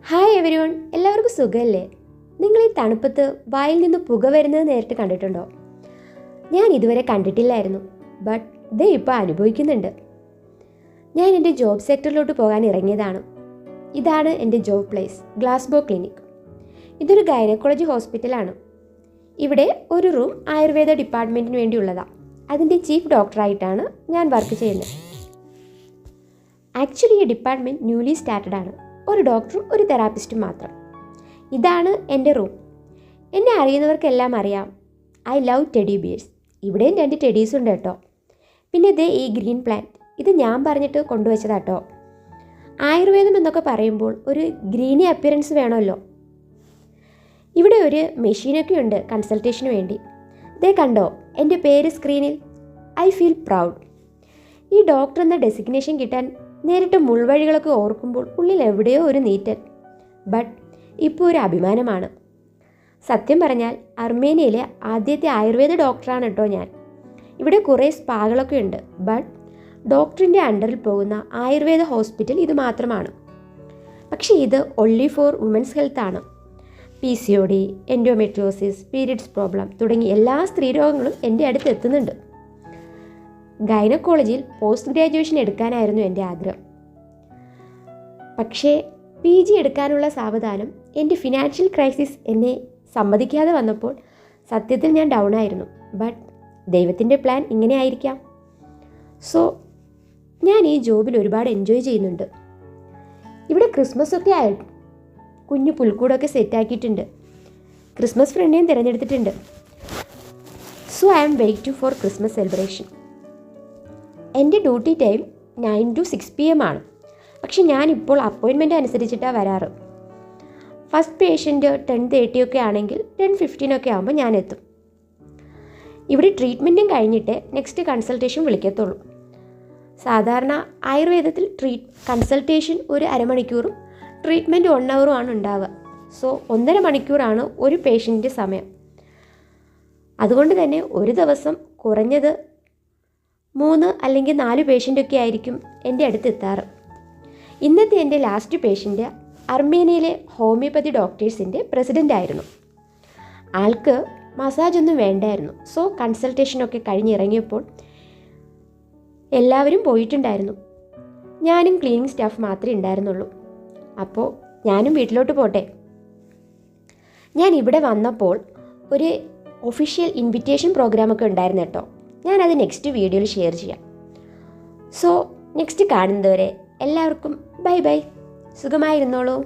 Hi everyone, എല്ലാവർക്കും സുഖമല്ലേ? നിങ്ങൾ ഈ തണുപ്പത്ത് വായിൽ നിന്ന് പുക വരുന്നത് നേരിട്ട് കണ്ടിട്ടുണ്ടോ? ഞാൻ ഇതുവരെ കണ്ടിട്ടില്ലായിരുന്നു, ബട്ട് ദേ ഇപ്പോൾ അനുഭവിക്കുന്നുണ്ട്. ഞാൻ എൻ്റെ ജോബ് സെക്ടറിലോട്ട് പോകാൻ ഇറങ്ങിയതാണ്. ഇതാണ് എൻ്റെ ജോബ് പ്ലേസ്, ഗ്ലാസ്ബോ ക്ലിനിക്. ഇതൊരു ഗൈനക്കോളജി ഹോസ്പിറ്റലാണ്. ഇവിടെ ഒരു റൂം ആയുർവേദ ഡിപ്പാർട്ട്മെൻറ്റിന് വേണ്ടിയുള്ളതാണ്. അതിൻ്റെ ചീഫ് ഡോക്ടറായിട്ടാണ് ഞാൻ വർക്ക് ചെയ്യുന്നത്. ആക്ച്വലി ഈ ഡിപ്പാർട്ട്മെൻറ്റ് ന്യൂലി സ്റ്റാർട്ടഡ് ആണ്. ഒരു ഡോക്ടറും ഒരു തെറാപ്പിസ്റ്റും മാത്രം. ഇതാണ് എൻ്റെ റൂം. എന്നെ അറിയുന്നവർക്കെല്ലാം അറിയാം, ഐ ലവ് ടെഡി ബിയേഴ്സ്. ഇവിടെയും 2 ടെഡീസ് ഉണ്ട് കേട്ടോ. പിന്നെ ഇതേ ഈ ഗ്രീൻ പ്ലാന്റ്, ഇത് ഞാൻ പറഞ്ഞിട്ട് കൊണ്ടുവച്ചതാട്ടോ. ആയുർവേദം എന്നൊക്കെ പറയുമ്പോൾ ഒരു ഗ്രീനി അപ്പിയറൻസ് വേണമല്ലോ. ഇവിടെ ഒരു മെഷീനൊക്കെ ഉണ്ട് കൺസൾട്ടേഷന് വേണ്ടി. ഇതേ കണ്ടോ എൻ്റെ പേര് സ്ക്രീനിൽ? I feel proud. ഈ ഡോക്ടർ എന്ന ഡെസിഗ്നേഷൻ കിട്ടാൻ നേരിട്ട് മുൾവഴികളൊക്കെ ഓർക്കുമ്പോൾ ഉള്ളിൽ എവിടെയോ ഒരു നീറ്റൽ. ബട്ട് ഇപ്പോൾ ഒരു അഭിമാനമാണ്. സത്യം പറഞ്ഞാൽ അർമേനിയയിലെ ആദ്യത്തെ ആയുർവേദ ഡോക്ടറാണ് കേട്ടോ ഞാൻ. ഇവിടെ കുറേ സ്പാകളൊക്കെ ഉണ്ട്, ബട്ട് ഡോക്ടറിൻ്റെ അണ്ടറിൽ പോകുന്ന ആയുർവേദ ഹോസ്പിറ്റൽ ഇത് മാത്രമാണ്. പക്ഷേ ഇത് ഒൺലി ഫോർ വുമൻസ് ഹെൽത്ത് ആണ്. PCOD, എൻഡോമെട്രിയോസിസ്, പീരിയഡ്സ് പ്രോബ്ലം തുടങ്ങി എല്ലാ സ്ത്രീരോഗങ്ങളും എൻ്റെ അടുത്ത് എത്തുന്നുണ്ട്. ഗൈനക്കോളജിയിൽ പോസ്റ്റ് ഗ്രാജുവേഷൻ എടുക്കാനായിരുന്നു എൻ്റെ ആഗ്രഹം. പക്ഷേ PG എടുക്കാനുള്ള സാവധാനം എൻ്റെ ഫിനാൻഷ്യൽ ക്രൈസിസ് എന്നെ സമ്മതിക്കാതെ വന്നപ്പോൾ സത്യത്തിൽ ഞാൻ ഡൗൺ ആയിരുന്നു. ബട്ട് ദൈവത്തിൻ്റെ പ്ലാൻ ഇങ്ങനെ ആയിരിക്കാം. സോ ഞാൻ ഈ ജോബിൽ ഒരുപാട് എൻജോയ് ചെയ്യുന്നുണ്ട്. ഇവിടെ ക്രിസ്മസ് ഒക്കെ ആയിട്ട് കുഞ്ഞു പുൽക്കൂടൊക്കെ സെറ്റാക്കിയിട്ടുണ്ട്. ക്രിസ്മസ് ഫ്രണ്ടിനെയും തിരഞ്ഞെടുത്തിട്ടുണ്ട്. So I am waiting for Christmas celebration. എൻ്റെ ഡ്യൂട്ടി ടൈം 9 to 6 PM ആണ്. പക്ഷെ ഞാനിപ്പോൾ അപ്പോയിൻമെൻ്റ് അനുസരിച്ചിട്ടാണ് വരാറ്. ഫസ്റ്റ് പേഷ്യൻറ്റ് 10:30 ഒക്കെ ആണെങ്കിൽ 10:15 ഒക്കെ ആകുമ്പോൾ ഞാൻ എത്തും. ഇവിടെ ട്രീറ്റ്മെൻറ്റും കഴിഞ്ഞിട്ട് നെക്സ്റ്റ് കൺസൾട്ടേഷൻ വിളിക്കത്തുള്ളൂ. സാധാരണ ആയുർവേദത്തിൽ കൺസൾട്ടേഷൻ ഒരു അരമണിക്കൂറും ട്രീറ്റ്മെൻറ്റ് 1 hour ആണ് ഉണ്ടാവുക. സോ 1.5 മണിക്കൂറാണ് ഒരു പേഷ്യൻറ്റിൻ്റെ സമയം. അതുകൊണ്ട് തന്നെ ഒരു ദിവസം കുറഞ്ഞത് 3 അല്ലെങ്കിൽ 4 പേഷ്യൻ്റൊക്കെ ആയിരിക്കും എൻ്റെ അടുത്ത് എത്താറ്. ഇന്നത്തെ എൻ്റെ ലാസ്റ്റ് പേഷ്യൻ്റ് അർമേനിയയിലെ ഹോമിയോപ്പതി ഡോക്ടേഴ്സിൻ്റെ പ്രസിഡൻ്റ് ആയിരുന്നു. ആൾക്ക് മസാജൊന്നും വേണ്ടായിരുന്നു. സോ കൺസൾട്ടേഷനൊക്കെ കഴിഞ്ഞിറങ്ങിയപ്പോൾ എല്ലാവരും പോയിട്ടുണ്ടായിരുന്നു. ഞാനും ക്ലീനിങ് സ്റ്റാഫ് മാത്രമേ ഉണ്ടായിരുന്നുള്ളൂ. അപ്പോൾ ഞാനും വീട്ടിലോട്ട് പോട്ടെ. ഞാൻ ഇവിടെ വന്നപ്പോൾ ഒരു ഒഫീഷ്യൽ ഇൻവിറ്റേഷൻ പ്രോഗ്രാമൊക്കെ ഉണ്ടായിരുന്നു കേട്ടോ. ഞാനത് നെക്സ്റ്റ് വീഡിയോയിൽ ഷെയർ ചെയ്യാം. സോ നെക്സ്റ്റ് കാണുന്നതുവരെ എല്ലാവർക്കും ബൈ ബൈ. സുഖമായിരുന്നോളൂ.